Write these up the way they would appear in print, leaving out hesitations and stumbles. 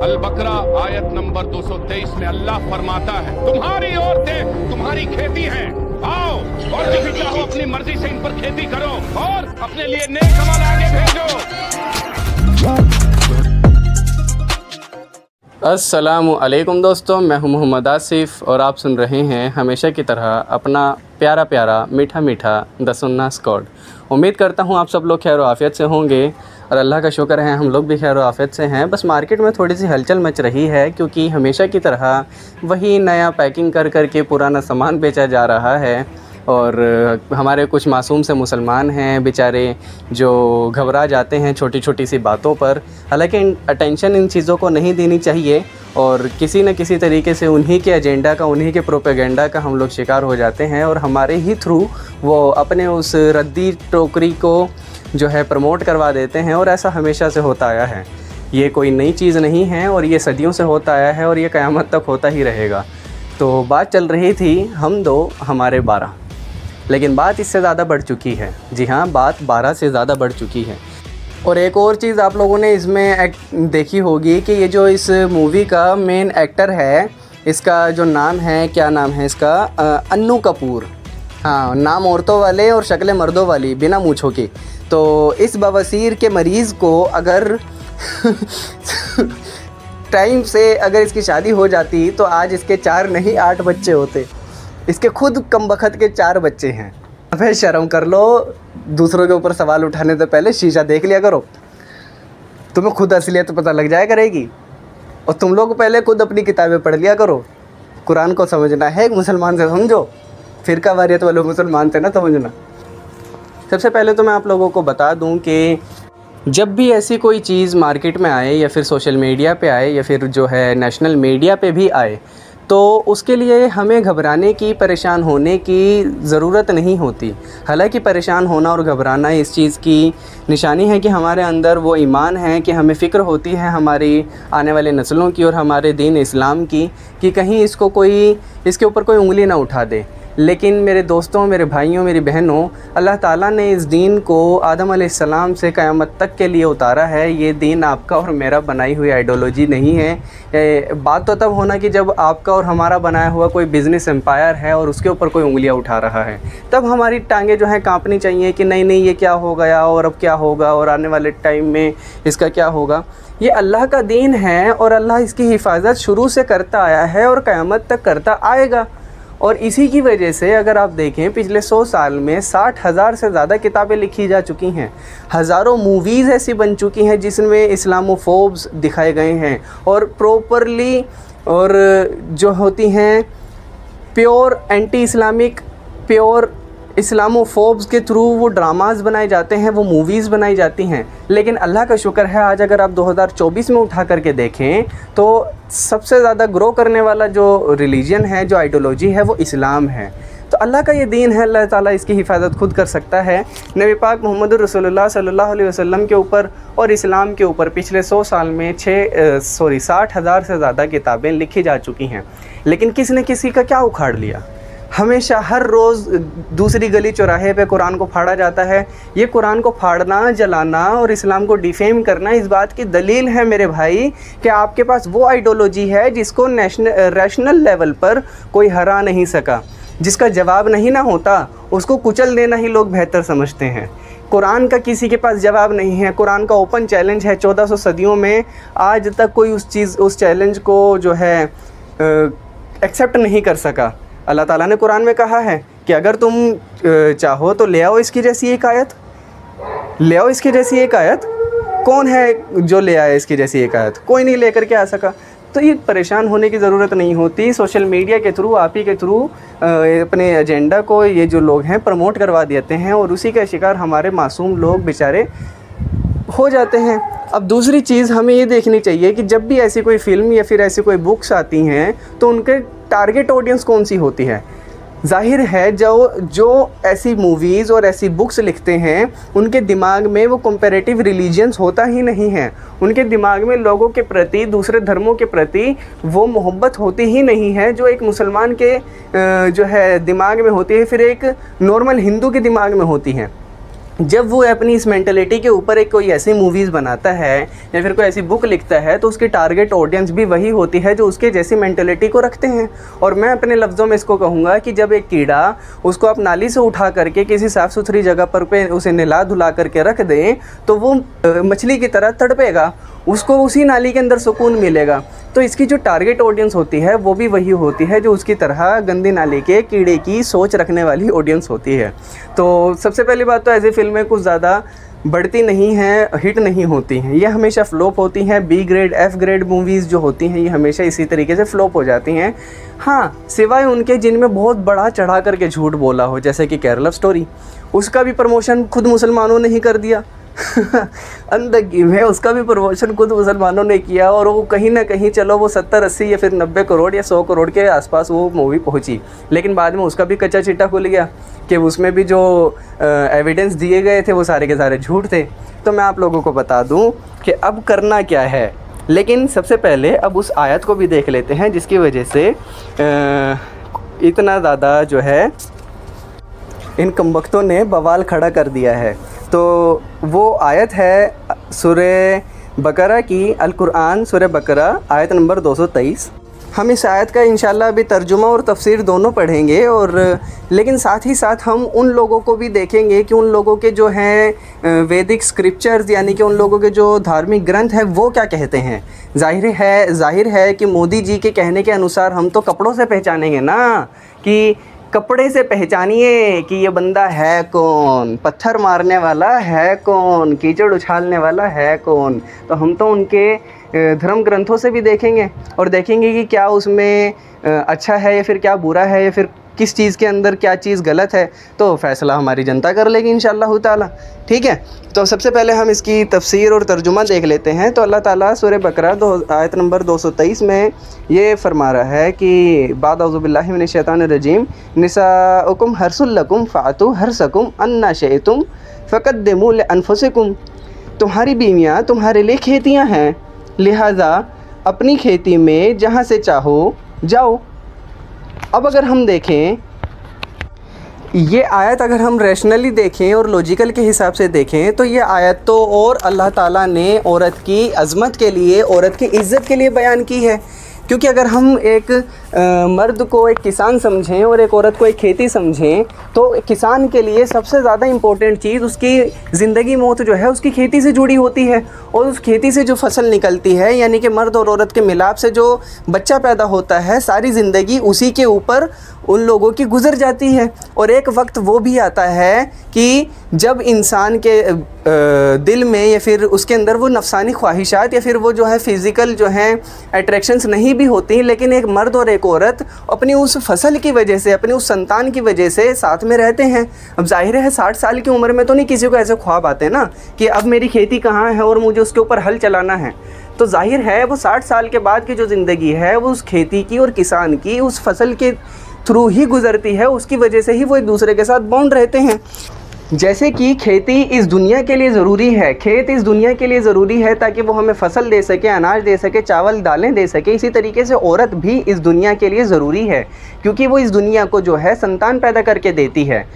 अल बकरा आयत नंबर 223 में अल्लाह फरमाता है, तुम्हारी औरतें तुम्हारी खेती हैं, आओ और जो भी चाहो अपनी मर्जी से इन पर खेती करो और अपने लिए नेक अमल आगे भेजो। अस्सलामु अलैकुम दोस्तों, मैं हूं मोहम्मद आसिफ और आप सुन रहे हैं हमेशा की तरह अपना प्यारा प्यारा मीठा मीठा द सुन्ना स्क्वाड। उम्मीद करता हूं आप सब लोग खैर आफियत से होंगे और अल्लाह का शुक्र है हम लोग भी खैर आफियत से हैं। बस मार्केट में थोड़ी सी हलचल मच रही है क्योंकि हमेशा की तरह वही नया पैकिंग कर कर के पुराना सामान बेचा जा रहा है और हमारे कुछ मासूम से मुसलमान हैं बेचारे जो घबरा जाते हैं छोटी छोटी सी बातों पर। हालांकि अटेंशन इन चीज़ों को नहीं देनी चाहिए और किसी न किसी तरीके से उन्हीं के एजेंडा का, उन्हीं के प्रोपेगेंडा का हम लोग शिकार हो जाते हैं और हमारे ही थ्रू वो अपने उस रद्दी टोकरी को जो है प्रमोट करवा देते हैं। और ऐसा हमेशा से होता आया है, ये कोई नई चीज़ नहीं है और ये सदियों से होता आया है और ये क़यामत तक होता ही रहेगा। तो बात चल रही थी हम दो हमारे 12, लेकिन बात इससे ज़्यादा बढ़ चुकी है। जी हाँ, बात 12 से ज़्यादा बढ़ चुकी है। और एक और चीज़ आप लोगों ने इसमें देखी होगी कि ये जो इस मूवी का मेन एक्टर है, इसका जो नाम है, क्या नाम है इसका, अन्नू कपूर। हाँ, नाम औरतों वाले और शक्लें मर्दों वाली, बिना मूँछों की। तो इस बवासीर के मरीज़ को अगर टाइम से अगर इसकी शादी हो जाती तो आज इसके 4 नहीं 8 बच्चे होते। इसके खुद कमबख्त के 4 बच्चे हैं। अबे शर्म कर लो, दूसरों के ऊपर सवाल उठाने से पहले शीशा देख लिया करो, तुम्हें खुद असलियत पता लग जाया करेगी। और तुम लोग पहले खुद अपनी किताबें पढ़ लिया करो। कुरान को समझना है मुसलमान से समझो, फ़िरका वारियत वाले मुसलमान से ना समझना। सबसे पहले तो मैं आप लोगों को बता दूं कि जब भी ऐसी कोई चीज़ मार्केट में आए या फिर सोशल मीडिया पे आए या फिर जो है नेशनल मीडिया पे भी आए तो उसके लिए हमें घबराने की, परेशान होने की ज़रूरत नहीं होती। हालांकि परेशान होना और घबराना इस चीज़ की निशानी है कि हमारे अंदर वो ईमान है कि हमें फ़िक्र होती है हमारी आने वाले नस्लों की और हमारे दीन इस्लाम की कि कहीं इसके ऊपर कोई उंगली ना उठा दे। लेकिन मेरे दोस्तों, मेरे भाइयों, मेरी बहनों, अल्लाह ताला ने इस दीन को आदम अलैहिस्सलाम से क़यामत तक के लिए उतारा है। ये दीन आपका और मेरा बनाई हुई आइडियोलॉजी नहीं है। बात तो तब होना कि जब आपका और हमारा बनाया हुआ कोई बिज़नेस एम्पायर है और उसके ऊपर कोई उंगलियां उठा रहा है, तब हमारी टांगें जो हैं काँपनी चाहिए कि नहीं नहीं, ये क्या हो गया और अब क्या होगा और आने वाले टाइम में इसका क्या होगा। ये अल्लाह का दीन है और अल्लाह इसकी हिफाजत शुरू से करता आया है और क़यामत तक करता आएगा। और इसी की वजह से अगर आप देखें पिछले 100 साल में 60,000 से ज़्यादा किताबें लिखी जा चुकी हैं। हज़ारों मूवीज़ ऐसी बन चुकी हैं जिसमें इस्लामोफोब्स दिखाए गए हैं और प्रॉपरली और जो होती हैं प्योर एंटी इस्लामिक, प्योर इस्लामोफोब्स के थ्रू वो ड्रामास बनाए जाते हैं, वो मूवीज़ बनाई जाती हैं। लेकिन अल्लाह का शुक्र है आज अगर आप 2024 में उठा करके देखें तो सबसे ज़्यादा ग्रो करने वाला जो रिलीजन है, जो आइडियोलॉजी है, वो इस्लाम है। तो अल्लाह का ये दीन है, अल्लाह ताला इसकी हिफाजत खुद कर सकता है। नबी पाक मोहम्मद रसूलुल्लाह सल्लल्लाहु अलैहि वसल्लम के ऊपर और इस्लाम के ऊपर पिछले 100 साल में 60,000 से ज़्यादा किताबें लिखी जा चुकी हैं। लेकिन किसी न किसी का क्या उखाड़ लिया। हमेशा हर रोज़ दूसरी गली चौराहे पे कुरान को फाड़ा जाता है। ये कुरान को फाड़ना, जलाना और इस्लाम को डिफेम करना इस बात की दलील है मेरे भाई कि आपके पास वो आइडियोलॉजी है जिसको रैशनल लेवल पर कोई हरा नहीं सका। जिसका जवाब नहीं ना होता उसको कुचल देना ही लोग बेहतर समझते हैं। कुरान का किसी के पास जवाब नहीं है। कुरान का ओपन चैलेंज है। 1400 सदियों में आज तक कोई उस चैलेंज को जो है एक्सेप्ट नहीं कर सका। अल्लाह ताला ने कुरान में कहा है कि अगर तुम चाहो तो ले आओ इसकी जैसी एक आयत, ले आओ इसकी जैसी एक आयत। कौन है जो ले आया इसकी जैसी एक आयत? कोई नहीं लेकर के आ सका। तो ये परेशान होने की ज़रूरत नहीं होती। सोशल मीडिया के थ्रू, आप ही के थ्रू अपने एजेंडा को ये जो लोग हैं प्रमोट करवा देते हैं और उसी का शिकार हमारे मासूम लोग बेचारे हो जाते हैं। अब दूसरी चीज़ हमें ये देखनी चाहिए कि जब भी ऐसी कोई फ़िल्म या फिर ऐसी कोई बुक्स आती हैं तो उनके टारगेट ऑडियंस कौन सी होती है। जाहिर है जो ऐसी मूवीज़ और ऐसी बुक्स लिखते हैं उनके दिमाग में वो कंपैरेटिव रिलीजन्स होता ही नहीं है। उनके दिमाग में लोगों के प्रति, दूसरे धर्मों के प्रति वो मोहब्बत होती ही नहीं है जो एक मुसलमान के जो है दिमाग में होती है, फिर एक नॉर्मल हिंदू के दिमाग में होती है। जब वो अपनी इस मेंटलिटी के ऊपर एक कोई ऐसी मूवीज़ बनाता है या फिर कोई ऐसी बुक लिखता है तो उसकी टारगेट ऑडियंस भी वही होती है जो उसके जैसी मेंटलिटी को रखते हैं। और मैं अपने लफ्ज़ों में इसको कहूँगा कि जब एक कीड़ा उसको आप नाली से उठा करके किसी साफ़ सुथरी जगह पर पे उसे नहला धुला करके रख दें तो वो मछली की तरह तड़पेगा, उसको उसी नाली के अंदर सुकून मिलेगा। तो इसकी जो टारगेट ऑडियंस होती है वो भी वही होती है जो उसकी तरह गंदी नाली के कीड़े की सोच रखने वाली ऑडियंस होती है। तो सबसे पहली बात तो ऐसी फिल्में कुछ ज़्यादा बढ़ती नहीं हैं, हिट नहीं होती हैं, ये हमेशा फ्लॉप होती हैं। B grade F grade movies जो होती हैं ये हमेशा इसी तरीके से फ्लॉप हो जाती हैं। हाँ, सिवाय उनके जिनमें बहुत बड़ा चढ़ा करके झूठ बोला हो, जैसे कि केरला स्टोरी, उसका भी प्रमोशन खुद मुसलमानों ने ही कर दिया अंदगी में उसका भी प्रमोशन खुद मुसलमानों ने किया और वो कहीं ना कहीं चलो वो 70-80 या फिर 90 करोड़ या 100 करोड़ के आसपास वो मूवी पहुंची, लेकिन बाद में उसका भी कच्चा चिट्टा खुल गया कि उसमें भी जो एविडेंस दिए गए थे वो सारे के सारे झूठ थे। तो मैं आप लोगों को बता दूं कि अब करना क्या है, लेकिन सबसे पहले अब उस आयत को भी देख लेते हैं जिसकी वजह से इतना ज़्यादा जो है इन कमबख्तों ने बवाल खड़ा कर दिया है। तो वो आयत है सूरह बकरा की, अल कुरान सूरह बकरा आयत नंबर 223। हम इस आयत का इंशाल्लाह अभी तर्जुमा और तफसीर दोनों पढ़ेंगे और लेकिन साथ ही साथ हम उन लोगों को भी देखेंगे कि उन लोगों के जो हैं वैदिक स्क्रिप्चर्स यानी कि उन लोगों के जो धार्मिक ग्रंथ हैं वो क्या कहते हैं। जाहिर है कि मोदी जी के कहने के अनुसार हम तो कपड़ों से पहचानेंगे ना, कि कपड़े से पहचानिए कि ये बंदा है कौन, पत्थर मारने वाला है कौन, कीचड़ उछालने वाला है कौन। तो हम तो उनके धर्म ग्रंथों से भी देखेंगे और देखेंगे कि क्या उसमें अच्छा है या फिर क्या बुरा है या फिर किस चीज़ के अंदर क्या चीज़ गलत है। तो फ़ैसला हमारी जनता कर लेगी इंशाअल्लाह ताला। ठीक है, तो सबसे पहले हम इसकी तफसीर और तर्जुमा देख लेते हैं। तो अल्लाह ताला सूरह बकरा आयत नंबर 223 में ये फरमा रहा है कि बाद औज़ु बिल्लाहि मिनश शैतानिर रजीम, निसाउकुम हर्सुल लकुम फ़ातू हर्सकुम अन्ना शइतुम फ़क़द्दिमू लिअन्फुसिकुम। तुम्हारी बीवियाँ तुम्हारे लिए खेतियाँ हैं, लिहाजा अपनी खेती में जहाँ से चाहो जाओ। अब अगर हम देखें ये आयत, अगर हम रैशनली देखें और लॉजिकल के हिसाब से देखें तो ये आयत तो और अल्लाह ताला ने औरत की अज़मत के लिए, औरत की इज़्ज़त के लिए बयान की है। क्योंकि अगर हम एक मर्द को एक किसान समझें और एक औरत को एक खेती समझें तो किसान के लिए सबसे ज़्यादा इम्पोर्टेंट चीज़ उसकी ज़िंदगी मौत जो है उसकी खेती से जुड़ी होती है। और उस खेती से जो फसल निकलती है यानी कि मर्द और औरत के मिलाप से जो बच्चा पैदा होता है, सारी ज़िंदगी उसी के ऊपर उन लोगों की गुजर जाती है। और एक वक्त वो भी आता है कि जब इंसान के दिल में या फिर उसके अंदर वो नफसानी ख्वाहिशात या फिर वो जो है फ़िज़िकल जो हैं अट्रैक्शंस नहीं भी होती, लेकिन एक मर्द और एक औरत अपनी उस फसल की वजह से, अपनी उस संतान की वजह से साथ में रहते हैं। अब जाहिर है 60 साल की उम्र में तो नहीं किसी को ऐसे ख्वाब आते ना कि अब मेरी खेती कहाँ है और मुझे उसके ऊपर हल चलाना है। तो जाहिर है वो 60 साल के बाद की जो ज़िंदगी है वो उस खेती की और किसान की उस फसल के थ्रू ही गुज़रती है, उसकी वजह से ही वो एक दूसरे के साथ बॉन्ड रहते हैं। जैसे कि खेती इस दुनिया के लिए ज़रूरी है, खेत इस दुनिया के लिए ज़रूरी है ताकि वो हमें फसल दे सके, अनाज दे सके, चावल दालें दे सके, इसी तरीके से औरत भी इस दुनिया के लिए ज़रूरी है क्योंकि वो इस दुनिया को जो है संतान पैदा करके देती है।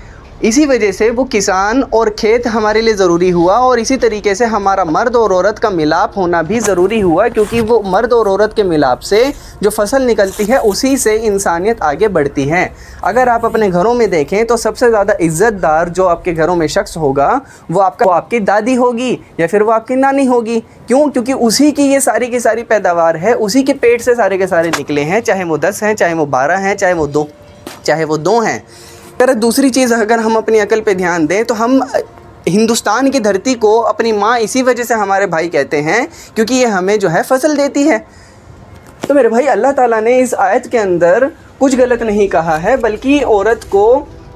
इसी वजह से वो किसान और खेत हमारे लिए ज़रूरी हुआ और इसी तरीके से हमारा मर्द और औरत का मिलाप होना भी ज़रूरी हुआ क्योंकि वो मर्द और औरत के मिलाप से जो फसल निकलती है उसी से इंसानियत आगे बढ़ती है। अगर आप अपने घरों में देखें तो सबसे ज़्यादा इज़्ज़तदार जो आपके घरों में शख्स होगा वो आपकी दादी होगी या फिर वो आपकी नानी होगी। क्यों? क्योंकि उसी की ये सारी की सारी पैदावार है, उसी के पेट से सारे के सारे निकले हैं, चाहे वो 10 हैं, चाहे वो 12 हैं, चाहे वो 2 हैं। अगर दूसरी चीज़ अगर हम अपनी अकल पे ध्यान दें तो हम हिंदुस्तान की धरती को अपनी माँ इसी वजह से हमारे भाई कहते हैं क्योंकि ये हमें जो है फसल देती है। तो मेरे भाई अल्लाह ताला ने इस आयत के अंदर कुछ गलत नहीं कहा है बल्कि औरत को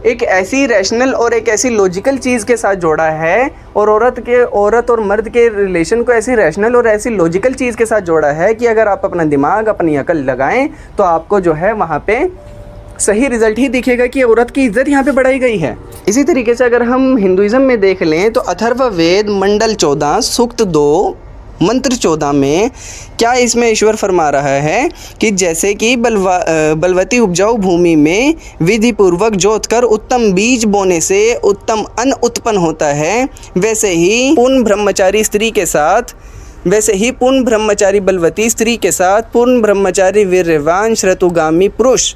एक ऐसी रैशनल और एक ऐसी लॉजिकल चीज़ के साथ जोड़ा है और औरत और मर्द के रिलेशन को ऐसी रैशनल और ऐसी लॉजिकल चीज़ के साथ जोड़ा है कि अगर आप अपना दिमाग, अपनी अकल लगाएं तो आपको जो है वहाँ पे सही रिज़ल्ट ही दिखेगा कि औरत की इज़्ज़त यहाँ पे बढ़ाई गई है। इसी तरीके से अगर हम हिंदुइज़्म में देख लें तो अथर्ववेद मंडल 14 सूक्त 2 मंत्र 14 में क्या इसमें ईश्वर फरमा रहा है कि जैसे कि बलवती उपजाऊ भूमि में विधि पूर्वक जोत कर उत्तम बीज बोने से उत्तम अन्न उत्पन्न होता है, वैसे ही पूर्ण ब्रह्मचारी बलवती स्त्री के साथ पूर्ण ब्रह्मचारी वीर्यवान श्रतुगामी पुरुष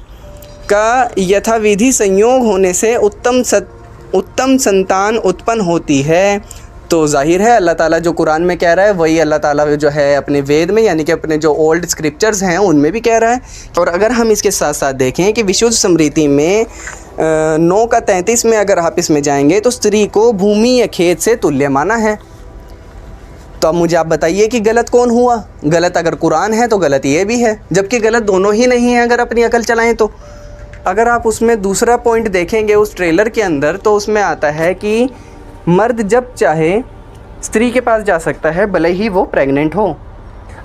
का यथाविधि संयोग होने से उत्तम संतान उत्पन्न होती है। तो जाहिर है अल्लाह ताला जो कुरान में कह रहा है वही अल्लाह ताला जो है अपने वेद में यानी कि अपने जो ओल्ड स्क्रिप्चर्स हैं उनमें भी कह रहा है। और अगर हम इसके साथ साथ देखें कि विशुद्ध स्मृति में 9 का 33 में अगर आप इसमें जाएंगे तो स्त्री को भूमि या खेत से तुल्य माना है। तो अब मुझे आप बताइए कि गलत कौन हुआ? गलत अगर कुरान है तो गलत ये भी है, जबकि गलत दोनों ही नहीं है अगर अपनी अकल चलाएं तो। अगर आप उसमें दूसरा पॉइंट देखेंगे उस ट्रेलर के अंदर तो उसमें आता है कि मर्द जब चाहे स्त्री के पास जा सकता है भले ही वो प्रेग्नेंट हो।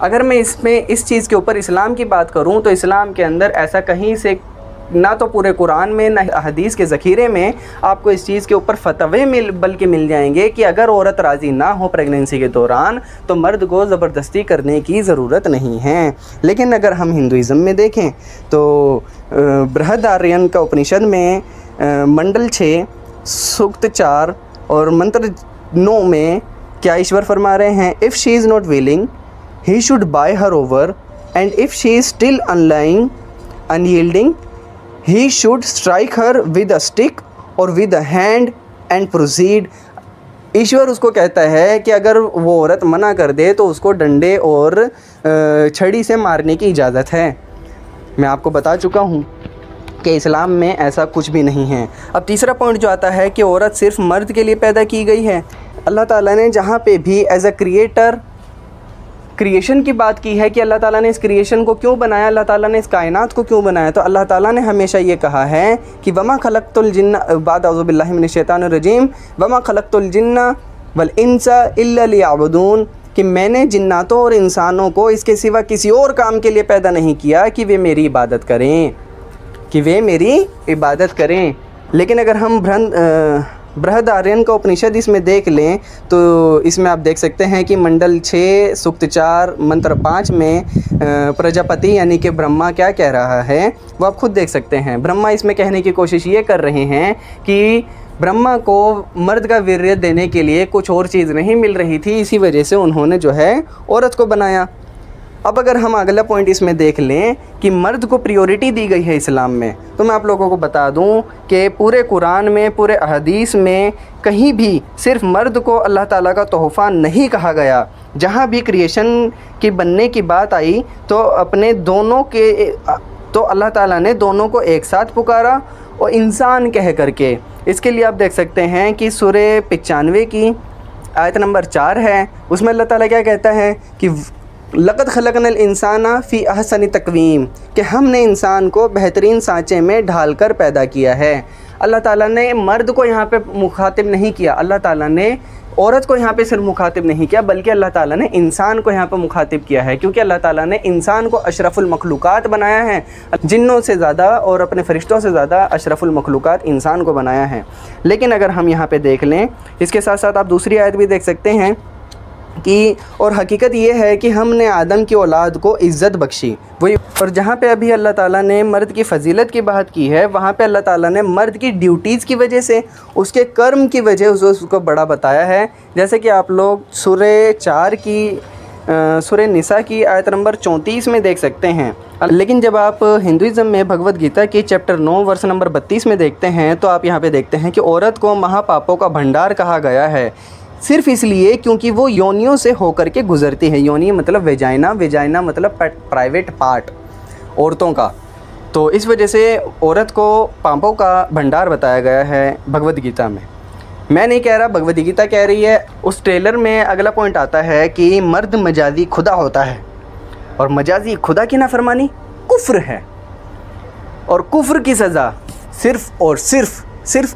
अगर मैं इस चीज़ के ऊपर इस्लाम की बात करूं तो इस्लाम के अंदर ऐसा कहीं से ना तो पूरे कुरान में ना हदीस के ज़ख़ीरे में आपको इस चीज़ के ऊपर फतवे बल्कि मिल जाएंगे कि अगर औरत राज़ी ना हो प्रेगनेंसी के दौरान तो मर्द को ज़बरदस्ती करने की ज़रूरत नहीं है। लेकिन अगर हम हिंदुइज़्म में देखें तो बृहदारण्यक का उपनिषद में मंडल 6 सूक्त 4 और मंत्र 9 में क्या ईश्वर फरमा रहे हैं, if she is not willing he should buy her over and if she is still unyielding he should strike her with a stick or with a hand and proceed। ईश्वर उसको कहता है कि अगर वो औरत मना कर दे तो उसको डंडे और छड़ी से मारने की इजाज़त है। मैं आपको बता चुका हूँ कि इस्लाम में ऐसा कुछ भी नहीं है। अब तीसरा पॉइंट जो आता है कि औरत सिर्फ मर्द के लिए पैदा की गई है। अल्लाह ताला ने जहाँ पे भी एज अ क्रिएशन की बात की है कि अल्लाह ताला ने इस क्रिएशन को क्यों बनाया, अल्लाह ताला ने इस कायनात को क्यों बनाया, तो अल्लाह ताला ने हमेशा ये कहा है कि वमा खलक़तुल जिन्ना बाद औज़ु बिल्लाहि मिनश शैतानिर रजीम वमा खलक़तुल जिन्ना वल इंसा इल्ला लियअबुदून, कि मैंने जिन्नातों और इंसानों को इसके सिवा किसी और काम के लिए पैदा नहीं किया कि वे मेरी इबादत करें, लेकिन अगर हम बृहदारण्यक का उपनिषद इसमें देख लें तो इसमें आप देख सकते हैं कि मंडल 6 सूक्त 4 मंत्र 5 में प्रजापति यानी कि ब्रह्मा क्या कह रहा है वो आप खुद देख सकते हैं। ब्रह्मा इसमें कहने की कोशिश ये कर रहे हैं कि ब्रह्मा को मर्द का वीर्य देने के लिए कुछ और चीज़ नहीं मिल रही थी, इसी वजह से उन्होंने जो है औरत को बनाया। अब अगर हम अगला पॉइंट इसमें देख लें कि मर्द को प्रायोरिटी दी गई है इस्लाम में, तो मैं आप लोगों को बता दूं कि पूरे कुरान में पूरे अहदीस में कहीं भी सिर्फ मर्द को अल्लाह ताला का तोहफ़ा नहीं कहा गया। जहां भी क्रिएशन की बनने की बात आई तो अल्लाह ताला ने दोनों को एक साथ पुकारा और इंसान कह करके। इसके लिए आप देख सकते हैं कि सूरह 95 की आयत नंबर 4 है, उसमें अल्लाह ताला क्या कहता है कि लक़द खलक़नल इंसाना फ़ी अहसनि तक़वीम, कि हमने इंसान को बेहतरीन सांचे में ढालकर पैदा किया है। अल्लाह ताला ने मर्द को यहाँ पे मुखातिब नहीं किया, अल्लाह ताला ने औरत को यहाँ पे सिर्फ मुखातिब नहीं किया, बल्कि अल्लाह ताला ने इंसान को यहाँ पे मुखातिब किया है, क्योंकि अल्लाह ताला ने इंसान को अशरफुल मखलूक़ात बनाया है। जिन्नों से ज़्यादा और अपने फ़रिश्तों से ज़्यादा अशरफुल मखलूक़ात इंसान को बनाया है। लेकिन अगर हम यहाँ पे देख लें, इसके साथ साथ आप दूसरी आयत भी देख सकते हैं कि और हकीकत ये है कि हमने आदम की औलाद को इज़्ज़त बख्शी। वही और जहाँ पे अभी अल्लाह ताला ने मर्द की फ़जीलत की बात की है, वहाँ पे अल्लाह ताला ने मर्द की ड्यूटीज़ की वजह से, उसके कर्म की वजह से उसको बड़ा बताया है। जैसे कि आप लोग सूरह निसा की आयत नंबर 34 में देख सकते हैं। लेकिन जब आप हिंदुइज़्म में भगवद गीता की चैप्टर 9 वर्स नंबर 32 में देखते हैं तो आप यहाँ पे देखते हैं कि औरत को महापापों का भंडार कहा गया है, सिर्फ़ इसलिए क्योंकि वो योनियों से होकर के गुज़रती है। योनि मतलब वेजाइना मतलब प्राइवेट पार्ट औरतों का। तो इस वजह से औरत को पापों का भंडार बताया गया है भगवद गीता में। मैं नहीं कह रहा, भगवद गीता कह रही है। उस ट्रेलर में अगला पॉइंट आता है कि मर्द मजाजी खुदा होता है और मजाजी खुदा की नाफरमानी कुफ्र है, और कुफ्र की सज़ा सिर्फ़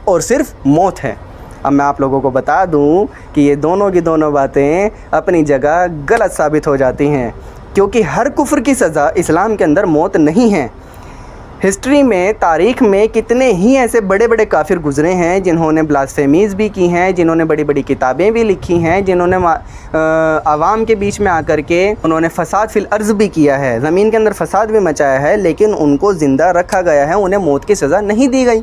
और सिर्फ मौत है। अब मैं आप लोगों को बता दूं कि ये दोनों की दोनों बातें अपनी जगह गलत साबित हो जाती हैं, क्योंकि हर कुफ्र की सज़ा इस्लाम के अंदर मौत नहीं है। हिस्ट्री में, तारीख़ में कितने ही ऐसे बड़े बड़े काफिर गुज़रे हैं जिन्होंने ब्लास्फेमीज़ भी की हैं, जिन्होंने बड़ी बड़ी किताबें भी लिखी हैं, जिन्होंने आवाम के बीच में आकर के उन्होंने फ़साद फिल अर्ज़ भी किया है, ज़मीन के अंदर फ़साद भी मचाया है, लेकिन उनको ज़िंदा रखा गया है, उन्हें मौत की सज़ा नहीं दी गई।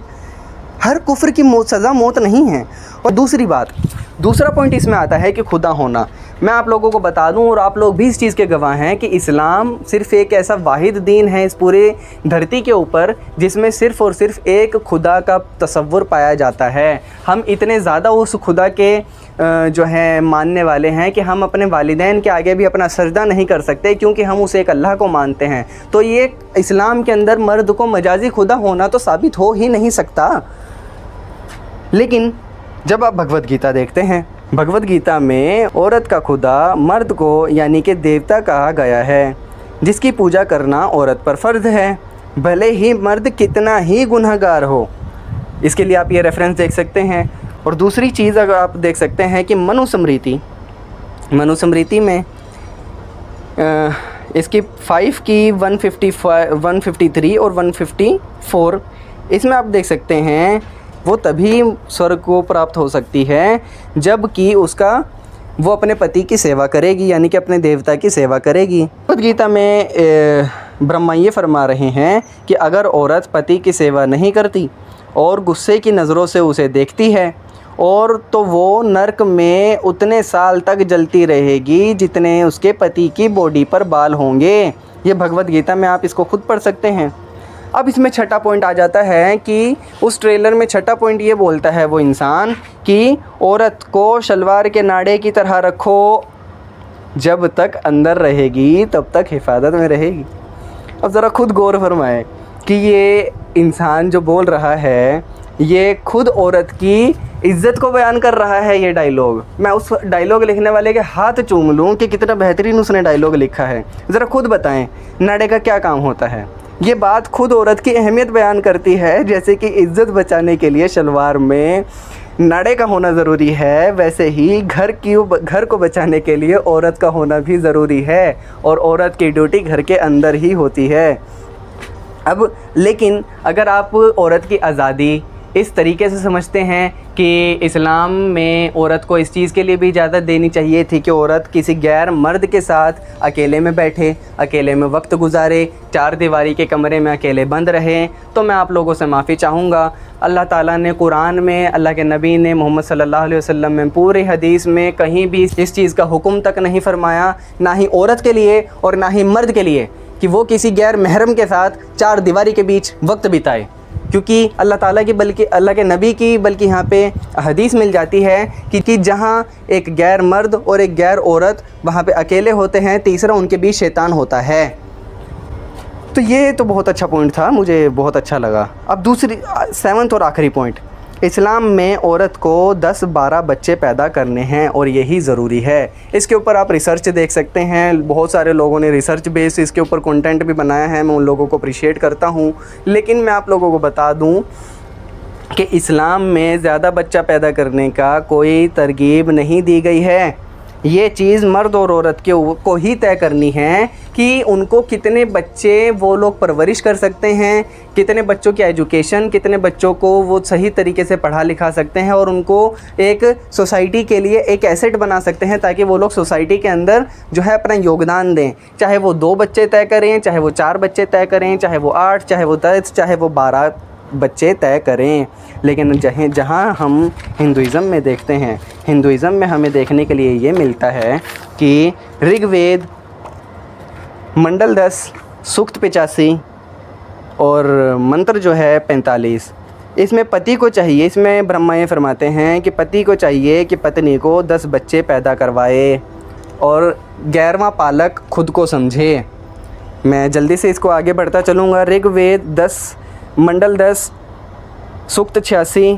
हर कुफ्र की सज़ा मौत नहीं है। और दूसरी बात, दूसरा पॉइंट इसमें आता है कि खुदा होना। मैं आप लोगों को बता दूं और आप लोग भी इस चीज़ के गवाह हैं कि इस्लाम सिर्फ़ एक ऐसा वाहिद दीन है इस पूरे धरती के ऊपर जिसमें सिर्फ़ और सिर्फ एक खुदा का तसव्वुर पाया जाता है। हम इतने ज़्यादा उस खुदा के जो है मानने वाले हैं कि हम अपने वालिदैन के आगे भी अपना सजदा नहीं कर सकते, क्योंकि हम उस एक अल्लाह को मानते हैं। तो ये इस्लाम के अंदर मर्द को मजाजी खुदा होना तो साबित हो ही नहीं सकता। लेकिन जब आप भगवत गीता देखते हैं, भगवत गीता में औरत का खुदा मर्द को यानी कि देवता कहा गया है, जिसकी पूजा करना औरत पर फ़र्ज़ है, भले ही मर्द कितना ही गुनहगार हो। इसके लिए आप ये रेफरेंस देख सकते हैं। और दूसरी चीज़ अगर आप देख सकते हैं कि मनुस्मृति में इसकी 5 की 153 और 154, इसमें आप देख सकते हैं वो तभी स्वर्ग को प्राप्त हो सकती है जबकि वो अपने पति की सेवा करेगी, यानी कि अपने देवता की सेवा करेगी। भगवद गीता में ब्रह्मा ये फरमा रहे हैं कि अगर औरत पति की सेवा नहीं करती और गुस्से की नज़रों से उसे देखती है और तो वो नरक में उतने साल तक जलती रहेगी जितने उसके पति की बॉडी पर बाल होंगे। ये भगवद गीता में आप इसको खुद पढ़ सकते हैं। अब इसमें छठा पॉइंट आ जाता है कि उस ट्रेलर में छठा पॉइंट ये बोलता है वो इंसान कि औरत को शलवार के नाड़े की तरह रखो, जब तक अंदर रहेगी तब तक हिफाजत में रहेगी। अब ज़रा खुद गौर फरमाएं कि ये इंसान जो बोल रहा है ये खुद औरत की इज़्ज़त को बयान कर रहा है। ये डायलॉग, मैं उस डायलॉग लिखने वाले के हाथ चूम लूँ कि कितना बेहतरीन उसने डायलॉग लिखा है। ज़रा खुद बताएं नाड़े का क्या काम होता है। ये बात खुद औरत की अहमियत बयान करती है। जैसे कि इज़्ज़त बचाने के लिए शलवार में नाड़े का होना ज़रूरी है, वैसे ही घर को बचाने के लिए औरत का होना भी ज़रूरी है, और औरत की ड्यूटी घर के अंदर ही होती है। अब लेकिन अगर आप औरत की आज़ादी इस तरीके से समझते हैं कि इस्लाम में औरत को इस चीज़ के लिए भी इजाज़त देनी चाहिए थी कि औरत किसी गैर मर्द के साथ अकेले में बैठे, अकेले में वक्त गुजारे, 4 दीवारी के कमरे में अकेले बंद रहे, तो मैं आप लोगों से माफ़ी चाहूँगा। अल्लाह ताला ने कुरान में, अल्लाह के नबी ने मोहम्मद सल्लल्लाहु अलैहि वसल्लम में पूरे हदीस में कहीं भी इस चीज़ का हुक्म तक नहीं फरमाया, ना ही औरत के लिए और ना ही मर्द के लिए, कि वो किसी गैर महरम के साथ 4 दीवारी के बीच वक्त बिताए। क्योंकि अल्लाह ताला की बल्कि अल्लाह के नबी की बल्कि यहाँ पे हदीस मिल जाती है कि जहाँ एक गैर मर्द और एक गैर औरत वहाँ पे अकेले होते हैं, तीसरा उनके बीच शैतान होता है। तो ये तो बहुत अच्छा पॉइंट था, मुझे बहुत अच्छा लगा। अब दूसरी 7th और आखिरी पॉइंट, इस्लाम में औरत को 10-12 बच्चे पैदा करने हैं और यही ज़रूरी है। इसके ऊपर आप रिसर्च देख सकते हैं, बहुत सारे लोगों ने रिसर्च बेस इसके ऊपर कंटेंट भी बनाया है, मैं उन लोगों को अप्रिशिएट करता हूँ। लेकिन मैं आप लोगों को बता दूँ कि इस्लाम में ज़्यादा बच्चा पैदा करने का कोई तरगीब नहीं दी गई है। ये चीज़ मर्द और औरत को ही तय करनी है कि उनको कितने बच्चे वो लोग परवरिश कर सकते हैं, कितने बच्चों की एजुकेशन, कितने बच्चों को वो सही तरीके से पढ़ा लिखा सकते हैं और उनको एक सोसाइटी के लिए एक एसेट बना सकते हैं, ताकि वो लोग सोसाइटी के अंदर जो है अपना योगदान दें। चाहे वो 2 बच्चे तय करें, चाहे वो 4 बच्चे तय करें, चाहे वो 8, चाहे वो 10, चाहे वो 12 बच्चे तय करें। लेकिन जहाँ हम हिंदुइज़म में देखते हैं, हिंदुइज़म में हमें देखने के लिए ये मिलता है कि ऋग्वेद मंडल 10 सूक्त 85 और मंत्र जो है 45, इसमें पति को चाहिए, इसमें ब्रह्मा ये फरमाते हैं कि पति को चाहिए कि पत्नी को 10 बच्चे पैदा करवाए और 11वां पालक खुद को समझे। मैं जल्दी से इसको आगे बढ़ता चलूँगा। ऋग्वेद 10 मंडल 10 सूक्त 86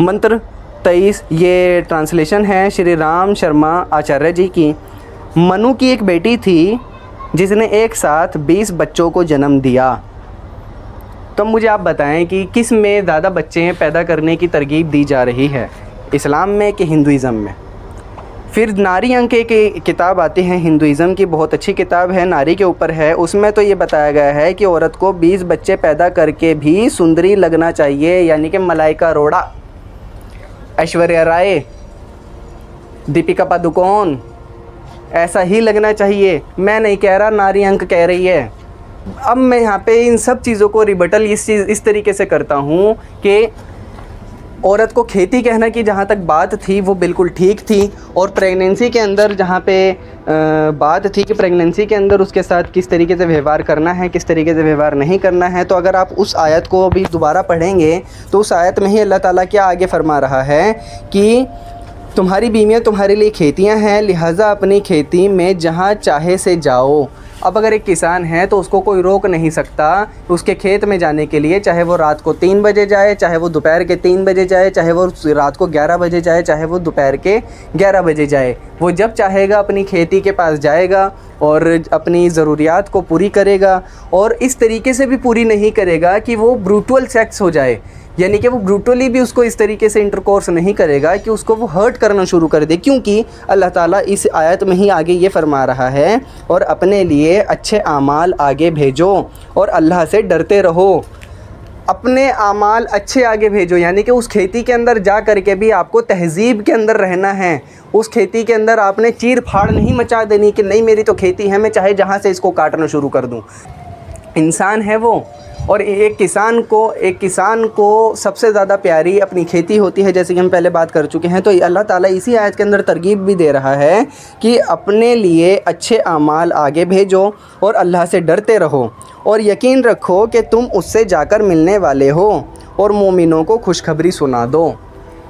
मंत्र 23, ये ट्रांसलेशन है श्री राम शर्मा आचार्य जी की। मनु की एक बेटी थी जिसने एक साथ 20 बच्चों को जन्म दिया। तो मुझे आप बताएं कि किस में ज़्यादा बच्चे पैदा करने की तरगीब दी जा रही है, इस्लाम में कि हिंदुइज़म में? फिर नारी अंक एक किताब आती है हिंदुज़म की, बहुत अच्छी किताब है, नारी के ऊपर है। उसमें तो ये बताया गया है कि औरत को 20 बच्चे पैदा करके भी सुंदरी लगना चाहिए, यानी कि मलाइका अरोड़ा, ऐश्वर्या राय, दीपिका पादुकोण, ऐसा ही लगना चाहिए। मैं नहीं कह रहा, नारी अंक कह रही है। अब मैं यहाँ पे इन सब चीज़ों को रिबटल इस तरीके से करता हूँ कि औरत को खेती कहना की जहाँ तक बात थी वो बिल्कुल ठीक थी, और प्रेगनेंसी के अंदर जहाँ पे बात थी कि प्रेगनेंसी के अंदर उसके साथ किस तरीके से व्यवहार करना है, किस तरीके से व्यवहार नहीं करना है, तो अगर आप उस आयत को अभी दोबारा पढ़ेंगे तो उस आयत में ही अल्लाह ताला क्या आगे फरमा रहा है कि तुम्हारी बीवियाँ तुम्हारे लिए खेतियाँ हैं, लिहाजा अपनी खेती में जहाँ चाहे से जाओ। अब अगर एक किसान है तो उसको कोई रोक नहीं सकता उसके खेत में जाने के लिए, चाहे वो रात को 3 बजे जाए, चाहे वो दोपहर के 3 बजे जाए, चाहे वो रात को 11 बजे जाए, चाहे वो दोपहर के 11 बजे जाए। वो जब चाहेगा अपनी खेती के पास जाएगा और अपनी ज़रूरियात को पूरी करेगा, और इस तरीके से भी पूरी नहीं करेगा कि वो ब्रूटल सेक्स हो जाए, यानी कि वो ब्रूटली भी उसको इस तरीके से इंटरकोर्स नहीं करेगा कि उसको वो हर्ट करना शुरू कर दे, क्योंकि अल्लाह ताला इस आयत में ही आगे ये फरमा रहा है, और अपने लिए अच्छे आमाल आगे भेजो और अल्लाह से डरते रहो। अपने आमाल अच्छे आगे भेजो, यानी कि उस खेती के अंदर जा कर के भी आपको तहज़ीब के अंदर रहना है। उस खेती के अंदर आपने चीर फाड़ नहीं मचा देनी कि नहीं मेरी तो खेती है, मैं चाहे जहाँ से इसको काटना शुरू कर दूँ। इंसान है वो, और एक किसान को सबसे ज़्यादा प्यारी अपनी खेती होती है, जैसे कि हम पहले बात कर चुके हैं। तो अल्लाह ताला इसी आयत के अंदर तरगीब भी दे रहा है कि अपने लिए अच्छे आमाल आगे भेजो और अल्लाह से डरते रहो, और यकीन रखो कि तुम उससे जाकर मिलने वाले हो, और मोमिनों को खुशखबरी सुना दो।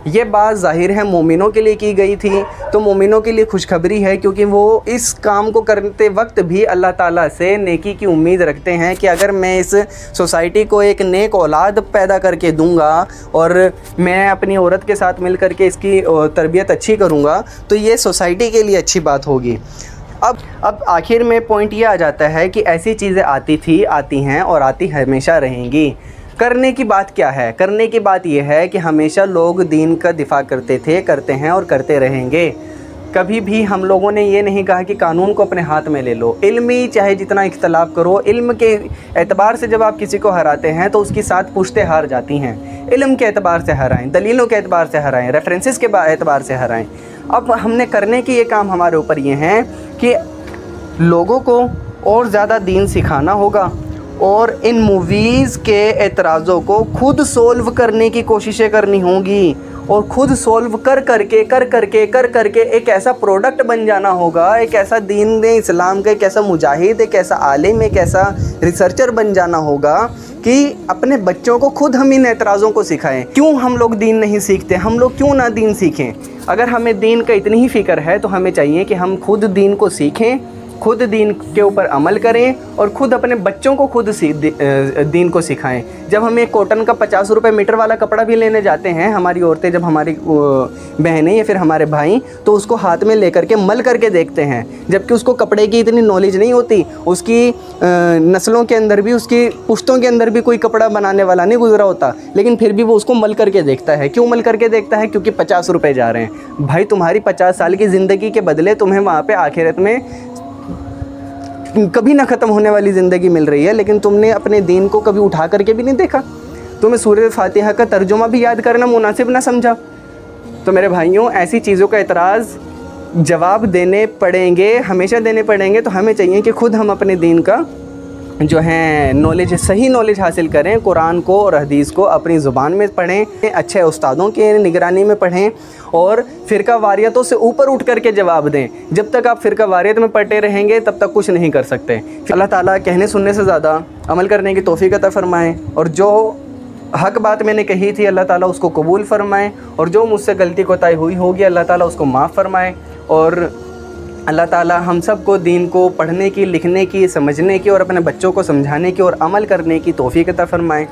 ये बात ज़ाहिर है मोमिनों के लिए की गई थी, तो मोमिनों के लिए खुशखबरी है, क्योंकि वो इस काम को करते वक्त भी अल्लाह ताला से नेकी की उम्मीद रखते हैं कि अगर मैं इस सोसाइटी को एक नेक औलाद पैदा करके दूंगा और मैं अपनी औरत के साथ मिल करके इसकी तरबियत अच्छी करूंगा तो ये सोसाइटी के लिए अच्छी बात होगी। अब आखिर में पॉइंट ये आ जाता है कि ऐसी चीज़ें आती थी, आती हैं और आती हमेशा रहेंगी। करने की बात क्या है? करने की बात यह है कि हमेशा लोग दीन का दिफा करते थे, करते हैं और करते रहेंगे। कभी भी हम लोगों ने ये नहीं कहा कि कानून को अपने हाथ में ले लो। इल्मी चाहे जितना इख्तलाफ करो, इल्म के एतबार से जब आप किसी को हराते हैं तो उसकी 7 पुश्तें हार जाती हैं। इल्म के एतबार से हराएं, दलीलों के एतबार से हराएं, रेफरेंसेस के एतबार से हराएं। अब हमने करने की ये काम हमारे ऊपर ये हैं कि लोगों को और ज़्यादा दीन सिखाना होगा, और इन मूवीज़ के एतराज़ों को खुद सोल्व करने की कोशिशें करनी होंगी, और ख़ुद सोल्व कर करके एक ऐसा प्रोडक्ट बन जाना होगा, एक ऐसा दीन इस्लाम का एक ऐसा मुजाहिद, एक ऐसा आलिम, एक ऐसा रिसर्चर बन जाना होगा कि अपने बच्चों को खुद हम इन एतराज़ों को सिखाएं। क्यों हम लोग दीन नहीं सीखते? हम लोग क्यों ना दीन सीखें? अगर हमें दीन का इतनी ही फ़िक्र है तो हमें चाहिए कि हम खुद दीन को सीखें, खुद दीन के ऊपर अमल करें, और ख़ुद अपने बच्चों को खुद दीन को सिखाएं। जब हम एक कॉटन का 50 रुपये मीटर वाला कपड़ा भी लेने जाते हैं, हमारी औरतें, जब हमारी बहनें या फिर हमारे भाई, तो उसको हाथ में लेकर के मल करके देखते हैं, जबकि उसको कपड़े की इतनी नॉलेज नहीं होती। उसकी नस्लों के अंदर भी, उसकी पुश्तों के अंदर भी कोई कपड़ा बनाने वाला नहीं गुजरा होता, लेकिन फिर भी वो उसको मल करके देखता है। क्यों मल करके देखता है? क्योंकि 50 रुपये जा रहे हैं। भाई, तुम्हारी 50 साल की ज़िंदगी के बदले तुम्हें वहाँ पर आखिरत में कभी ना ख़त्म होने वाली ज़िंदगी मिल रही है, लेकिन तुमने अपने दीन को कभी उठा करके भी नहीं देखा। तुम्हें सूरह फातिहा का तर्जुमा भी याद करना मुनासिब ना समझा। तो मेरे भाइयों, ऐसी चीज़ों का एतराज़ जवाब देने पड़ेंगे, हमेशा देने पड़ेंगे। तो हमें चाहिए कि ख़ुद हम अपने दीन का जो है नॉलेज, सही नॉलेज हासिल करें। कुरान को और हदीस को अपनी ज़ुबान में पढ़ें, अच्छे उस्तादों की निगरानी में पढ़ें, और फ़िरका वारियतों से ऊपर उठ करके जवाब दें। जब तक आप फ़िरका वारियत में पटे रहेंगे तब तक कुछ नहीं कर सकते। अल्लाह ताला कहने सुनने से ज़्यादा अमल करने की तौफ़ीक़ अता फ़रमाएँ, और जो हक़ बात मैंने कही थी अल्लाह ताला उसको कबूल फ़रमाएँ, और जो मुझसे गलती कोताही हुई होगी अल्लाह ताला उसको माफ़ फ़रमाएँ। और अल्लाह ताला हम सब को दीन को पढ़ने की, लिखने की, समझने की, और अपने बच्चों को समझाने की और अमल करने की तौफ़ीक़ अता फ़रमाएँ।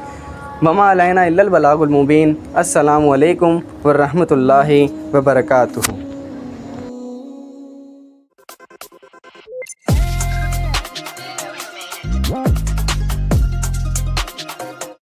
वमा अलैना इल्लल बलागुल मुबीन। अस्सलामु अलैकुम व रहमतुल्लाहि व बरकातुहू।